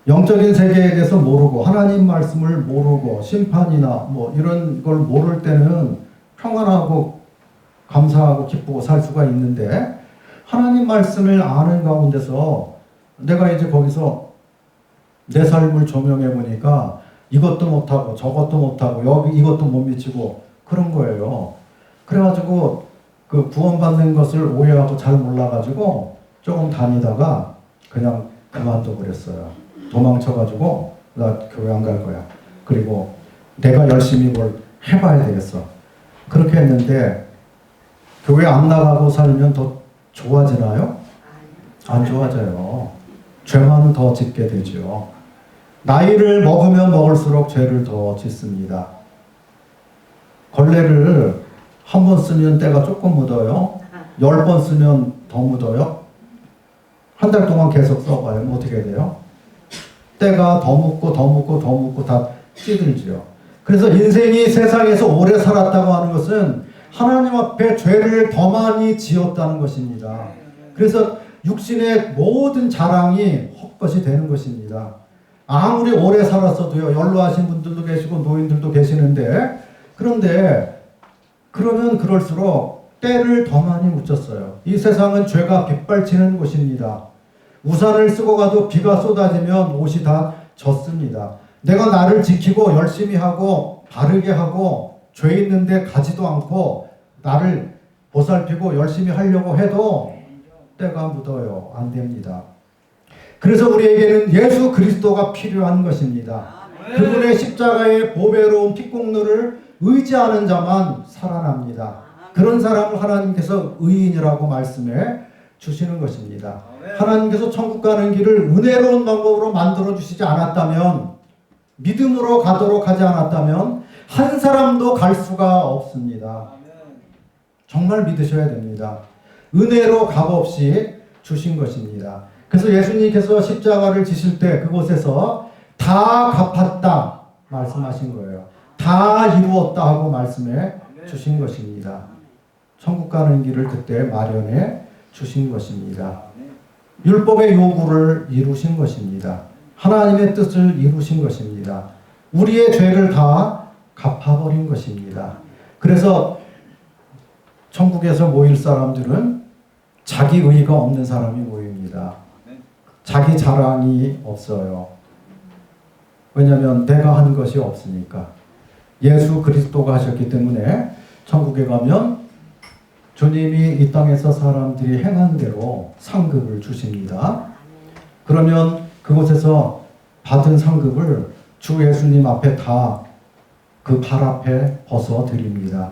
영적인 세계에 대해서 모르고 하나님 말씀을 모르고 심판이나 뭐 이런 걸 모를 때는 평안하고 감사하고 기쁘고 살 수가 있는데 하나님 말씀을 아는 가운데서 내가 이제 거기서 내 삶을 조명해 보니까 이것도 못하고 저것도 못하고 여기 이것도 못 미치고 그런 거예요. 그래가지고 그 구원받는 것을 오해하고 잘 몰라가지고 조금 다니다가 그냥 그만둬 버렸어요. 도망쳐가지고 나 교회 안 갈 거야. 그리고 내가 열심히 뭘 해봐야 되겠어. 그렇게 했는데 교회 안 나가고 살면 더 좋아지나요? 안 좋아져요. 죄만 더 짓게 되죠. 나이를 먹으면 먹을수록 죄를 더 짓습니다. 걸레를 한 번 쓰면 때가 조금 묻어요. 10번 쓰면 더 묻어요. 한 달 동안 계속 써봐요. 뭐 어떻게 돼요? 때가 더 묻고 더 묻고 더 묻고 다 찌들지요. 그래서 인생이 세상에서 오래 살았다고 하는 것은 하나님 앞에 죄를 더 많이 지었다는 것입니다. 그래서 육신의 모든 자랑이 헛것이 되는 것입니다. 아무리 오래 살았어도요, 연로하신 분들도 계시고 노인들도 계시는데, 그런데 그러면 그럴수록 때를 더 많이 묻혔어요. 이 세상은 죄가 빗발치는 곳입니다. 우산을 쓰고 가도 비가 쏟아지면 옷이 다 젖습니다. 내가 나를 지키고 열심히 하고 바르게 하고 죄 있는데 가지도 않고 나를 보살피고 열심히 하려고 해도 때가 묻어요. 안 됩니다. 그래서 우리에게는 예수 그리스도가 필요한 것입니다. 그분의 십자가의 보배로운 피공로를 의지하는 자만 살아납니다. 그런 사람을 하나님께서 의인이라고 말씀해 주시는 것입니다. 하나님께서 천국 가는 길을 은혜로운 방법으로 만들어 주시지 않았다면, 믿음으로 가도록 하지 않았다면 한 사람도 갈 수가 없습니다. 정말 믿으셔야 됩니다. 은혜로 값없이 주신 것입니다. 그래서 예수님께서 십자가를 지실 때 그곳에서 다 갚았다 말씀하신 거예요. 다 이루었다 하고 말씀해 주신 것입니다. 천국 가는 길을 그때 마련해 주신 것입니다. 율법의 요구를 이루신 것입니다. 하나님의 뜻을 이루신 것입니다. 우리의 죄를 다 갚아버린 것입니다. 그래서 천국에서 모일 사람들은 자기 의의가 없는 사람이 모입니다. 자기 자랑이 없어요. 왜냐하면 내가 한 것이 없으니까. 예수 그리스도가 하셨기 때문에 천국에 가면 주님이 이 땅에서 사람들이 행한 대로 상급을 주십니다. 그러면 그곳에서 받은 상급을 주 예수님 앞에 다 그 발 앞에 벗어 드립니다.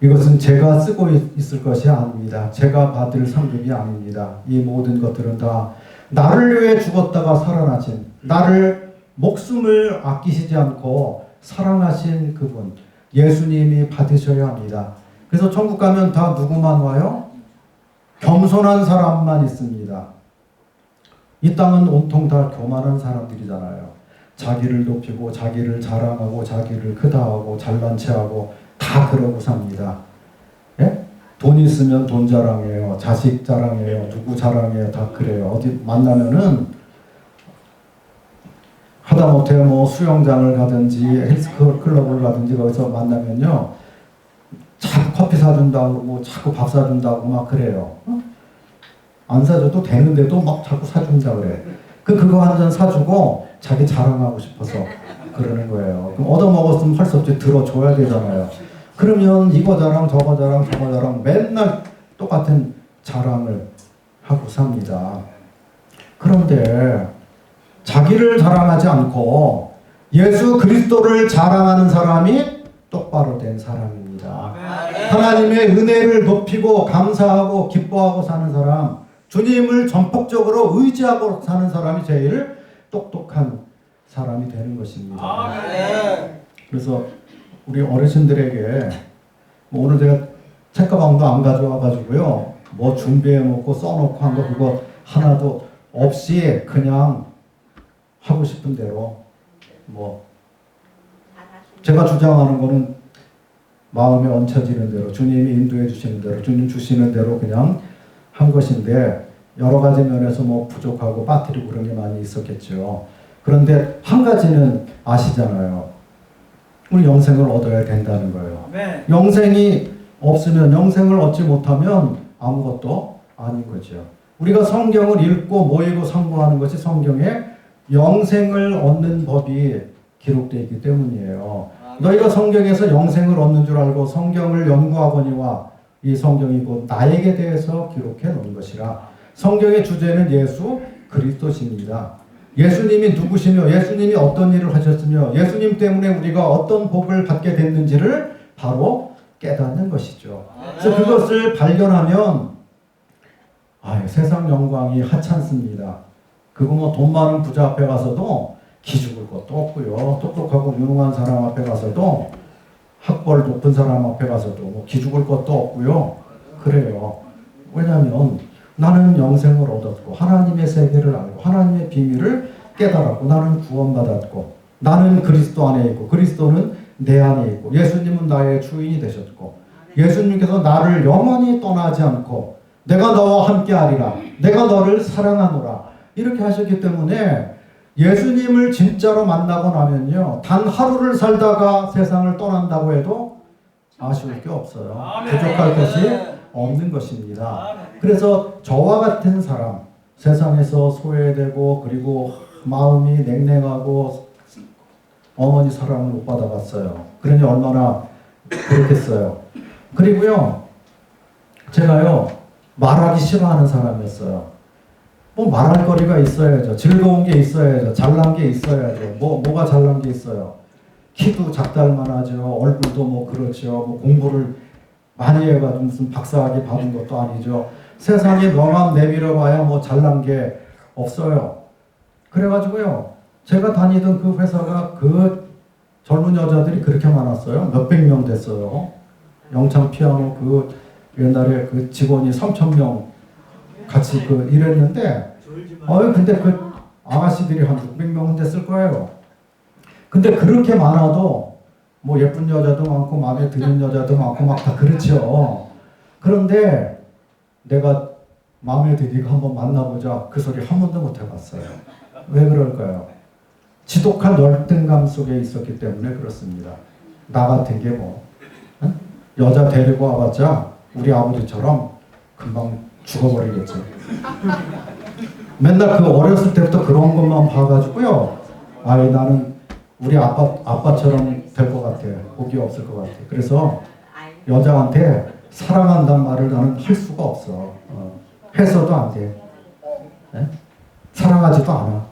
이것은 제가 쓰고 있을 것이 아닙니다. 제가 받을 상급이 아닙니다. 이 모든 것들은 다 나를 위해 죽었다가 살아나신, 나를 목숨을 아끼시지 않고 사랑하신 그분 예수님이 받으셔야 합니다. 그래서 천국 가면 다 누구만 와요? 겸손한 사람만 있습니다. 이 땅은 온통 다 교만한 사람들이잖아요. 자기를 높이고 자기를 자랑하고 자기를 크다하고 잘난 체하고 다 그러고 삽니다. 예? 돈 있으면 돈 자랑해요. 자식 자랑해요. 누구 자랑해요. 다 그래요. 어디 만나면은 하다못해 뭐 수영장을 가든지 헬스클럽을 가든지 거기서 만나면요. 자꾸 커피 사준다고 그러고 자꾸 밥 사준다고 막 그래요. 안 사줘도 되는데도 막 자꾸 사준다 그래. 그거 한 잔 사주고 자기 자랑하고 싶어서 그러는 거예요. 그럼 얻어먹었으면 할 수 없지 들어줘야 되잖아요. 그러면 이거 자랑 저거 자랑 저거 자랑 맨날 똑같은 자랑을 하고 삽니다. 그런데 자기를 자랑하지 않고 예수 그리스도를 자랑하는 사람이 똑바로 된 사람입니다. 하나님의 은혜를 높이고 감사하고 기뻐하고 사는 사람, 주님을 전폭적으로 의지하고 사는 사람이 제일 똑똑한 사람이 되는 것입니다. 그래서 우리 어르신들에게 오늘 제가 책가방도 안 가져와 가지고요, 뭐 준비해 놓고 써놓고 한 거 그거 하나도 없이 그냥 하고 싶은 대로, 뭐 제가 주장하는 거는 마음에 얹혀지는 대로, 주님이 인도해 주시는 대로, 주님 주시는 대로 그냥 한 것인데, 여러 가지 면에서 뭐 부족하고 빠뜨리고 그런 게 많이 있었겠죠. 그런데 한 가지는 아시잖아요. 우리 영생을 얻어야 된다는 거예요. 네. 영생이 없으면, 영생을 얻지 못하면 아무것도 아닌 거죠. 우리가 성경을 읽고 모이고 상고하는 것이 성경에 영생을 얻는 법이 기록되어 있기 때문이에요. 너희가 성경에서 영생을 얻는 줄 알고 성경을 연구하거니와 이 성경이 곧 나에게 대해서 기록해 놓은 것이라. 성경의 주제는 예수 그리스도십니다. 예수님이 누구시며 예수님이 어떤 일을 하셨으며 예수님 때문에 우리가 어떤 복을 받게 됐는지를 바로 깨닫는 것이죠. 그래서 그것을 발견하면 세상 영광이 하찮습니다. 그거 뭐 돈 많은 부자 앞에 가서도 기죽을 것도 없고요. 똑똑하고 유능한 사람 앞에 가서도, 학벌 높은 사람 앞에 가서도 뭐 기죽을 것도 없고요. 그래요. 왜냐하면 나는 영생을 얻었고 하나님의 세계를 알고 하나님의 비밀을 깨달았고 나는 구원받았고 나는 그리스도 안에 있고 그리스도는 내 안에 있고 예수님은 나의 주인이 되셨고 예수님께서 나를 영원히 떠나지 않고 내가 너와 함께하리라, 내가 너를 사랑하노라 이렇게 하셨기 때문에 예수님을 진짜로 만나고 나면요, 단 하루를 살다가 세상을 떠난다고 해도 아쉬울 게 없어요. 부족할 것이 없는 것입니다. 그래서 저와 같은 사람, 세상에서 소외되고 그리고 마음이 냉랭하고 어머니 사랑을 못 받아봤어요. 그러니 얼마나 그렇겠어요. 그리고요, 제가요 말하기 싫어하는 사람이었어요. 뭐 말할 거리가 있어야죠. 즐거운 게 있어야죠. 잘난 게 있어야죠. 뭐가 잘난 게 있어요. 키도 작달만하죠. 얼굴도 뭐 그렇죠. 뭐 공부를 많이 해가지고 무슨 박사학위 받은 것도 아니죠. 세상에 명함 내밀어 봐야 뭐 잘난 게 없어요. 그래가지고요. 제가 다니던 그 회사가 그 젊은 여자들이 그렇게 많았어요. 몇백 명 됐어요. 영창 피아노 그 옛날에 그 직원이 3,000명 같이 그 일했는데, 근데 그 아가씨들이 한 600명은 됐을 거예요. 근데 그렇게 많아도 뭐 예쁜 여자도 많고 마음에 드는 여자도 많고 막 다 그렇죠. 그런데 내가 마음에 드니까 한번 만나보자 그 소리 한 번도 못 해봤어요. 왜 그럴까요? 지독한 열등감 속에 있었기 때문에 그렇습니다. 나 같은 게 뭐 여자 데리고 와봤자 우리 아버지처럼 금방 죽어버리겠죠. 맨날 그 어렸을 때부터 그런 것만 봐가지고요. 나는 우리 아빠처럼 될 것 같아. 복이 없을 것 같아. 그래서 여자한테 사랑한다는 말을 나는 할 수가 없어. 해서도 안 돼. 네? 사랑하지도 않아.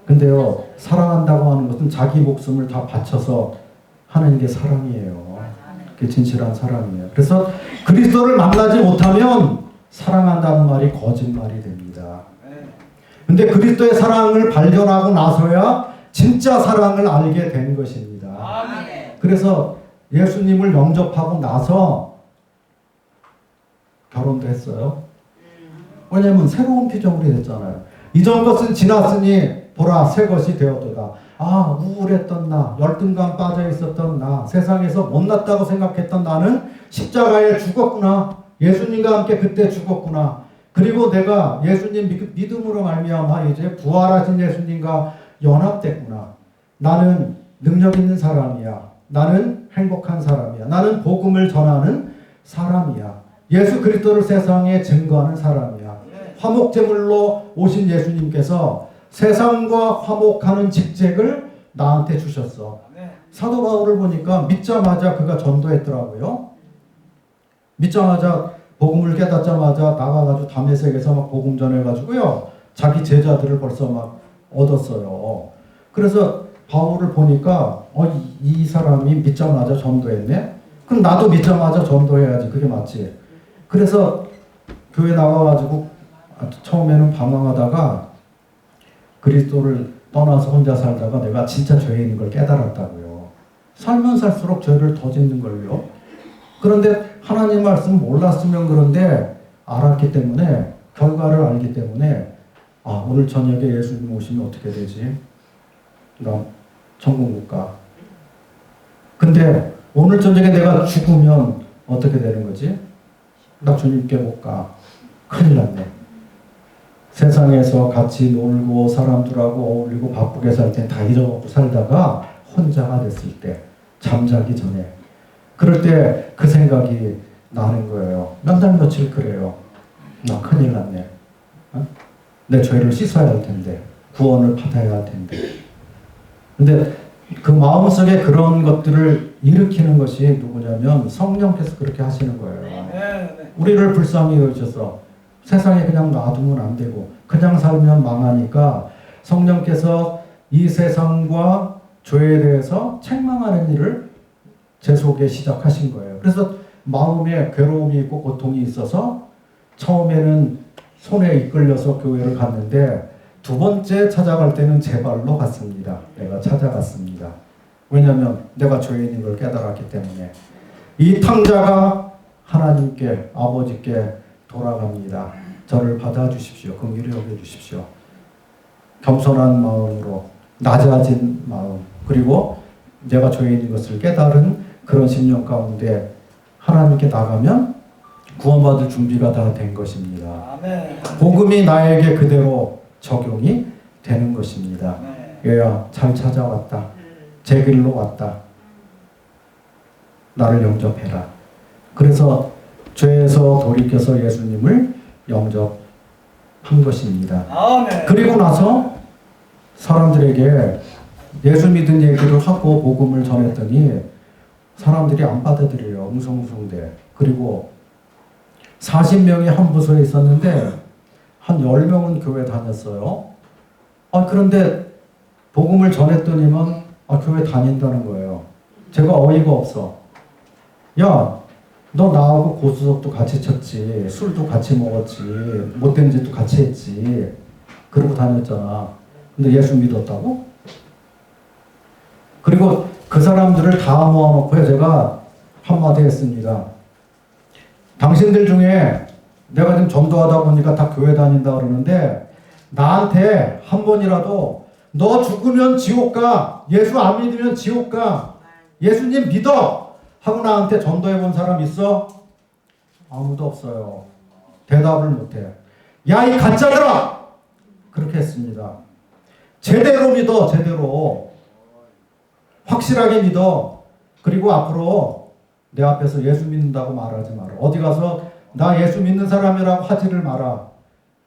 근데요, 사랑한다고 하는 것은 자기 목숨을 다 바쳐서 하는 게 사랑이에요. 그게 진실한 사랑이에요. 그래서 그리스도를 만나지 못하면 사랑한다는 말이 거짓말이 됩니다. 근데 그리스도의 사랑을 발견하고 나서야 진짜 사랑을 알게 된 것입니다. 그래서 예수님을 영접하고 나서 결혼도 했어요. 왜냐면 새로운 피조물이 됐잖아요. 이전 것은 지났으니 보라 새 것이 되었도다. 우울했던 나, 열등감 빠져 있었던 나, 세상에서 못났다고 생각했던 나는 십자가에 죽었구나. 예수님과 함께 그때 죽었구나. 그리고 내가 예수님 믿음으로 말미암아 이제 부활하신 예수님과 연합됐구나. 나는 능력 있는 사람이야. 나는 행복한 사람이야. 나는 복음을 전하는 사람이야. 예수 그리스도를 세상에 증거하는 사람이야. 화목제물로 오신 예수님께서 세상과 화목하는 직책을 나한테 주셨어. 사도 바울을 보니까 믿자마자 그가 전도했더라고요. 믿자마자 복음을 깨닫자마자 나가가지고 다메섹에서 막 복음 전해가지고요. 자기 제자들을 벌써 막 얻었어요. 그래서 바울을 보니까 이 사람이 믿자마자 전도했네? 그럼 나도 믿자마자 전도해야지. 그게 맞지. 그래서 교회 나가가지고 처음에는 방황하다가 그리스도를 떠나서 혼자 살다가 내가 진짜 죄에 있는 걸 깨달았다고요. 살면 살수록 죄를 더 짓는 걸요. 그런데 하나님 말씀 몰랐으면 그런데 알았기 때문에 결과를 알기 때문에 오늘 저녁에 예수님 오시면 어떻게 되지? 나 천국 못 가. 근데 오늘 저녁에 내가 죽으면 어떻게 되는 거지? 나 주님께 못 가. 큰일 났네. 세상에서 같이 놀고 사람들하고 어울리고 바쁘게 살 때 다 잊어먹고 살다가 혼자가 됐을 때 잠자기 전에 그럴 때 그 생각이 나는 거예요. 몇 달 며칠 그래요. 나 큰일 났네. 내 죄를 씻어야 할 텐데 구원을 받아야 할 텐데. 근데 그 마음속에 그런 것들을 일으키는 것이 누구냐면 성령께서 그렇게 하시는 거예요. 우리를 불쌍히 여기셔서 세상에 그냥 놔두면 안 되고 그냥 살면 망하니까 성령께서 이 세상과 죄에 대해서 책망하는 일을 제 속에 시작하신 거예요. 그래서 마음에 괴로움이 있고 고통이 있어서 처음에는 손에 이끌려서 교회를 갔는데 두 번째 찾아갈 때는 제 발로 갔습니다. 내가 찾아갔습니다. 왜냐하면 내가 죄인인 걸 깨달았기 때문에. 이 탕자가 하나님께 아버지께 돌아갑니다. 저를 받아주십시오. 긍휼히 여겨주십시오. 겸손한 마음으로 낮아진 마음 그리고 내가 죄인인 것을 깨달은 그런 심령 가운데 하나님께 나가면 구원받을 준비가 다 된 것입니다. 아멘. 복음이 나에게 그대로 적용이 되는 것입니다. 얘야 잘 찾아왔다. 제 길로 왔다. 나를 영접해라. 그래서 죄에서 돌이켜서 예수님을 영접한 것입니다. 아멘. 그리고 나서 사람들에게 예수 믿은 얘기를 하고 복음을 전했더니 사람들이 안 받아들여요. 웅성웅성대. 그리고 40명이 한 부서에 있었는데 한 10명은 교회 다녔어요. 그런데 복음을 전했더니만 교회 다닌다는 거예요. 제가 어이가 없어. 야, 너 나하고 고수석도 같이 쳤지, 술도 같이 먹었지, 못된 짓도 같이 했지, 그러고 다녔잖아. 근데 예수 믿었다고? 그리고 그 사람들을 다 모아놓고 제가 한마디 했습니다. 당신들 중에 내가 지금 전도하다 보니까 다 교회 다닌다 그러는데 나한테 한 번이라도 너 죽으면 지옥 가, 예수 안 믿으면 지옥 가, 예수님 믿어 하고 나한테 전도해 본 사람 있어? 아무도 없어요. 대답을 못해. 야, 이 가짜들아! 그렇게 했습니다. 제대로 믿어, 제대로. 확실하게 믿어. 그리고 앞으로 내 앞에서 예수 믿는다고 말하지 마라. 어디 가서 나 예수 믿는 사람이라고 하지를 마라.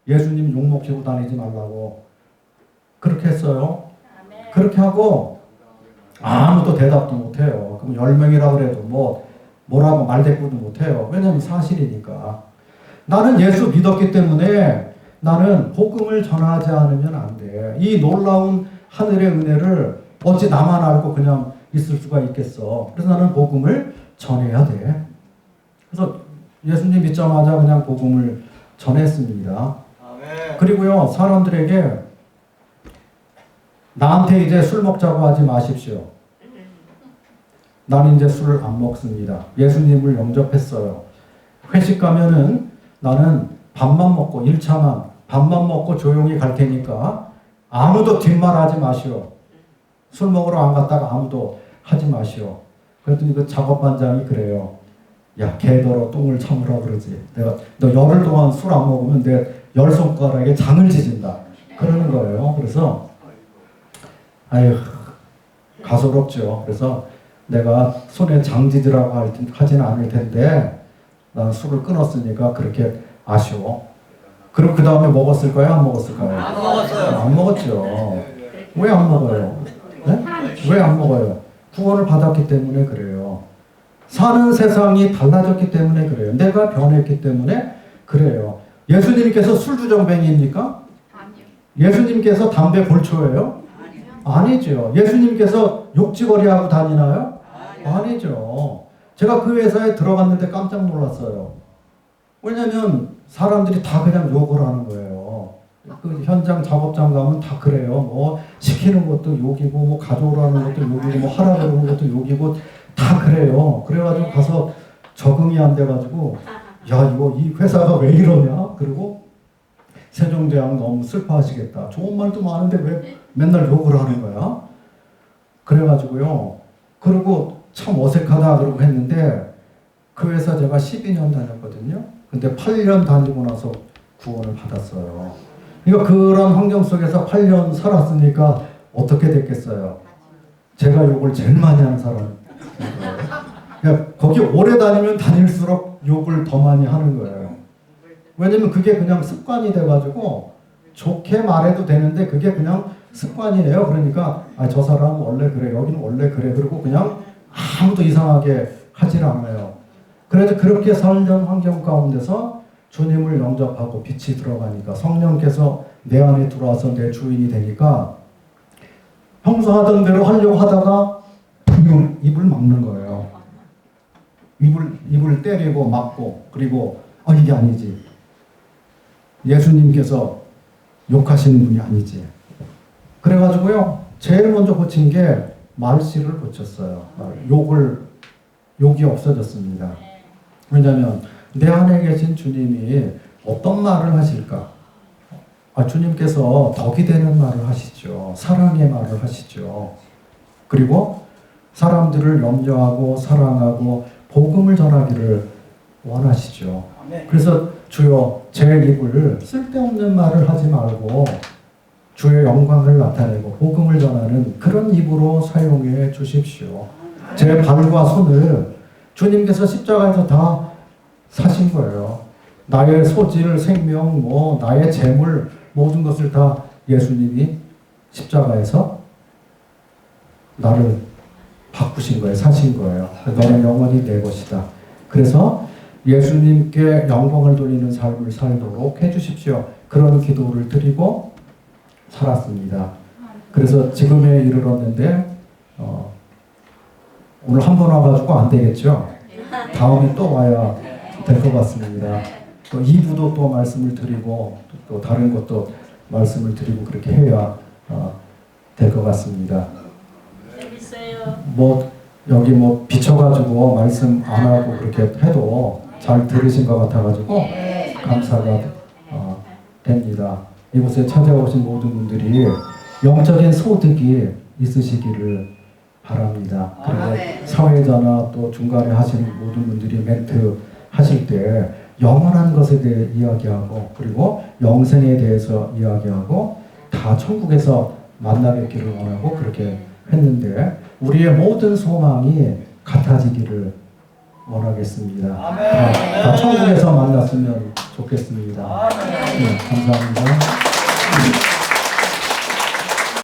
예수님 욕먹히고 다니지 말라고. 그렇게 했어요. 그렇게 하고 아무도 대답도 못해요. 그럼 10명이라고 그래도 뭐라고 말대꾸도 못해요. 왜냐하면 사실이니까. 나는 예수 믿었기 때문에 나는 복음을 전하지 않으면 안 돼. 이 놀라운 하늘의 은혜를 어찌 나만 알고 그냥 있을 수가 있겠어. 그래서 나는 복음을 전해야 돼. 그래서 예수님 믿자마자 그냥 복음을 전했습니다. 그리고요, 사람들에게 나한테 이제 술 먹자고 하지 마십시오. 나는 이제 술을 안 먹습니다. 예수님을 영접했어요. 회식 가면은 나는 밥만 먹고 1차만 밥만 먹고 조용히 갈 테니까 아무도 뒷말하지 마시오. 술 먹으러 안 갔다가 아무도 하지 마시오. 그랬더니 그 작업반장이 그래요. 야, 개더러 똥을 참으라 그러지. 내가 너 열흘 동안 술 안 먹으면 내 10손가락에 장을 지진다. 그러는 거예요. 그래서 아유, 가소롭죠. 그래서 내가 손에 장지지라고 하지는 않을 텐데 난 술을 끊었으니까 그렇게 아쉬워. 그럼 그 다음에 먹었을까요? 안 먹었을까요? 안 먹었어요. 안 먹었죠. 왜 안 먹어요? 네? 왜 안 먹어요? 구원을 받았기 때문에 그래요. 사는 세상이 달라졌기 때문에 그래요. 내가 변했기 때문에 그래요. 예수님께서 술주정뱅이입니까? 아니요. 예수님께서 담배 골초예요? 아니죠. 예수님께서 욕지거리하고 다니나요? 아니죠. 제가 그 회사에 들어갔는데 깜짝 놀랐어요. 왜냐면 사람들이 다 그냥 욕을 하는 거예요. 그 현장 작업장 가면 다 그래요. 시키는 것도 욕이고 가져오라는 것도 욕이고 하라 그러는 것도 욕이고 다 그래요. 그래가지고 가서 적응이 안 돼가지고 야, 이 회사가 왜 이러냐? 그리고 세종대왕 너무 슬퍼하시겠다. 좋은 말도 많은데 왜 맨날 욕을 하는 거야? 그래가지고요. 그리고 참 어색하다 그러고 했는데 그 회사 제가 12년 다녔거든요. 근데 8년 다니고 나서 구원을 받았어요. 그러니까 그런 환경 속에서 8년 살았으니까 어떻게 됐겠어요? 제가 욕을 제일 많이 하는 사람. 그러니까 거기 오래 다니면 다닐수록 욕을 더 많이 하는 거예요. 왜냐면 그게 그냥 습관이 돼가지고 좋게 말해도 되는데 그게 그냥 습관이에요. 그러니까 저 사람은 원래 그래, 여기는 원래 그래, 그리고 그냥 아무도 이상하게 하질 않아요. 그래도 그렇게 살던 환경 가운데서 주님을 영접하고 빛이 들어가니까 성령께서 내 안에 들어와서 내 주인이 되니까 평소 하던 대로 하려고 하다가 입을 막는 거예요. 입을 때리고 막고, 그리고 이게 아니지. 예수님께서 욕하시는 분이 아니지. 그래가지고요, 제일 먼저 고친 게 말씨를 고쳤어요. 욕이 없어졌습니다. 왜냐하면 내 안에 계신 주님이 어떤 말을 하실까? 주님께서 덕이 되는 말을 하시죠. 사랑의 말을 하시죠. 그리고 사람들을 염려하고 사랑하고 복음을 전하기를 원하시죠. 그래서 주여 제 입을 쓸데없는 말을 하지 말고 주의 영광을 나타내고 복음을 전하는 그런 입으로 사용해 주십시오. 제 발과 손을 주님께서 십자가에서 다 사신 거예요. 나의 소질, 생명, 나의 재물 모든 것을 다 예수님이 십자가에서 나를 바꾸신 거예요. 사신 거예요. 너는 영원히 내 것이다. 그래서 예수님께 영광을 돌리는 삶을 살도록 해주십시오. 그런 기도를 드리고 살았습니다. 그래서 지금에 이르렀는데 오늘 한 번 와가지고 안 되겠죠? 다음에 또 와야 될 것 같습니다. 또 2부도 또 말씀을 드리고 또 다른 것도 말씀을 드리고 그렇게 해야 될 것 같습니다. 뭐 여기 뭐 비춰가지고 말씀 안 하고 그렇게 해도 잘 들으신 것 같아가지고 감사가 됩니다. 이곳에 찾아오신 모든 분들이 영적인 소득이 있으시기를 바랍니다. 그리고 사회자나 또 중간에 하시는 모든 분들이 멘트 하실 때 영원한 것에 대해 이야기하고 그리고 영생에 대해서 이야기하고 다 천국에서 만나 뵙기를 원하고 그렇게 했는데 우리의 모든 소망이 같아지기를 원하겠습니다. 다 천국에서 만났으면 좋겠습니다. 네, 감사합니다.